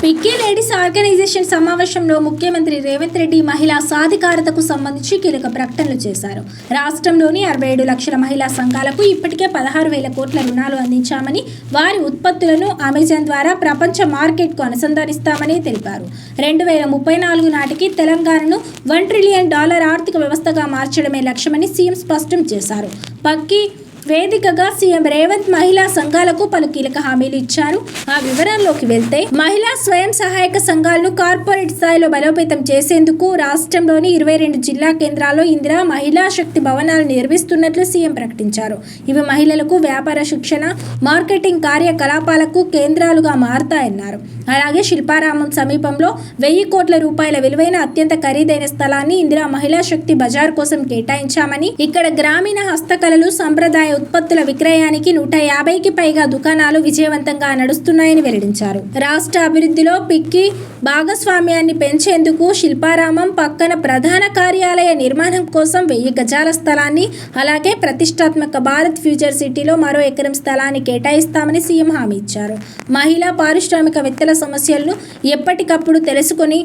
Picky ladies organisation సమావేశంలో ముఖ్యమంత్రి రేవంత్ రెడ్డి మహిళా సాధికారతకు సంబంధించి కీలక ప్రకటనలు చేశారు. రాష్ట్రంలోని 67 లక్షల మహిళా సంఘాలకు ఇప్పటికే 16,000 కోట్ల రుణాలు అందించామని, వారి ఉత్పత్తులను అమెజాన్ ద్వారా ప్రపంచ మార్కెట్కు అనుసంధానిస్తామని తెలిపారు. 2034 నాటికి తెలంగాణను $1 ట్రిలియన్ ఆర్థిక వ్యవస్థగా మార్చడమే లక్ష్యమని సీఎం స్పష్టం చేశారు. పక్కీ వేదికగా సీఎం రేవంత్ మహిళా సంఘాలకు పలు కీలక హామీలు ఇచ్చారు. ఆ వివరాల్లోకి వెళ్తే, మహిళా స్వయం సహాయక సంఘాలను కార్పొరేట్ స్థాయిలో బలోపేతం చేసేందుకు రాష్ట్రంలోని 22 జిల్లా కేంద్రాల్లో ఇందిరా మహిళా శక్తి భవనాలు నిర్మిస్తున్నట్లు సీఎం ప్రకటించారు. ఇవి మహిళలకు వ్యాపార శిక్షణ, మార్కెటింగ్ కార్యకలాపాలకు కేంద్రాలుగా మారతాయన్నారు. అలాగే శిల్పారామం సమీపంలో 1,000 కోట్ల రూపాయల విలువైన అత్యంత ఖరీదైన స్థలాన్ని ఇందిరా మహిళా శక్తి బజార్ కోసం కేటాయించామని, ఇక్కడ గ్రామీణ హస్తకళలు, సంప్రదాయ ఉత్పత్తుల విక్రయానికి 150కి పైగా దుకాణాలు విజయవంతంగా నడుస్తున్నాయని వెల్లడించారు. రాష్ట్ర అభివృద్ధిలో పిక్కీ భాగస్వామ్యాన్ని పెంచేందుకు శిల్పారామం పక్కన ప్రధాన కార్యాలయ నిర్మాణం కోసం 1000 గజాల స్థలాన్ని, అలాగే ప్రతిష్టాత్మక భారత్ ఫ్యూచర్ సిటీలో మరో ఎకరం స్థలాన్ని కేటాయిస్తామని సీఎం హామీ ఇచ్చారు. మహిళా పారిశ్రామికవేత్తల సమస్యలను ఎప్పటికప్పుడు తెలుసుకొని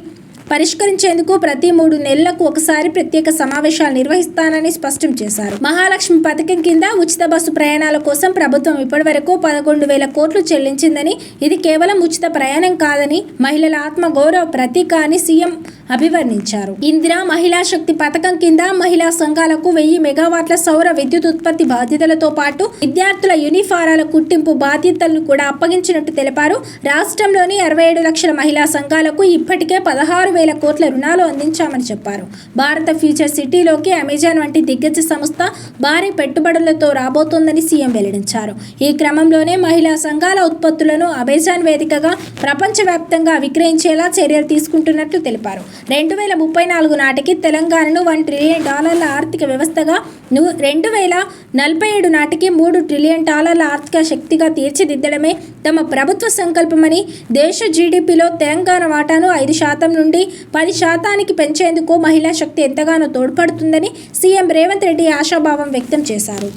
పరిష్కరించేందుకు ప్రతి 3 నెలలకు ఒకసారి ప్రత్యేక సమావేశాలు నిర్వహిస్తానని స్పష్టం చేశారు. మహాలక్ష్మి పథకం కింద ఉచిత బస్సు ప్రయాణాల కోసం ప్రభుత్వం ఇప్పటివరకు 11,000 కోట్లు చెల్లించిందని, ఇది కేవలం ఉచిత ప్రయాణం కాదని, మహిళల ఆత్మ గౌరవ ప్రతీక అని సీఎం అభివర్ణించారు. ఇందిరా మహిళా శక్తి పథకం కింద మహిళా సంఘాలకు 1000 మెగావాట్ల సౌర విద్యుత్ ఉత్పత్తి బాధ్యతలతో పాటు విద్యార్థుల యూనిఫారాల కుట్టింపు బాధ్యతలను కూడా అప్పగించినట్టు తెలిపారు. రాష్ట్రంలోని 67 లక్షల మహిళా సంఘాలకు ఇప్పటికే 16,000 కోట్ల రుణాలు అందించామని చెప్పారు. భారత ఫ్యూచర్ సిటీలోకి అమెజాన్ వంటి దిగ్గజ సంస్థ భారీ పెట్టుబడులతో రాబోతోందని సీఎం వెల్లడించారు. ఈ క్రమంలోనే మహిళా సంఘాల ఉత్పత్తులను అమెజాన్ వేదికగా ప్రపంచవ్యాప్తంగా విక్రయించేలా చర్యలు తీసుకుంటున్నట్లు తెలిపారు. 2034 నాటికి తెలంగాణను $1 ట్రిలియన్ ఆర్థిక వ్యవస్థగా, 2047 నాటికి $3 ట్రిలియన్ ఆర్థిక శక్తిగా తీర్చిదిద్దడమే తమ ప్రభుత్వ సంకల్పమని, దేశ జీడీపీలో తెలంగాణ వాటాను 5% నుండి 10% పెంచేందుకు మహిళా శక్తి ఎంతగానో తోడ్పడుతుందని సీఎం రేవంత్ రెడ్డి ఆశాభావం వ్యక్తం చేశారు.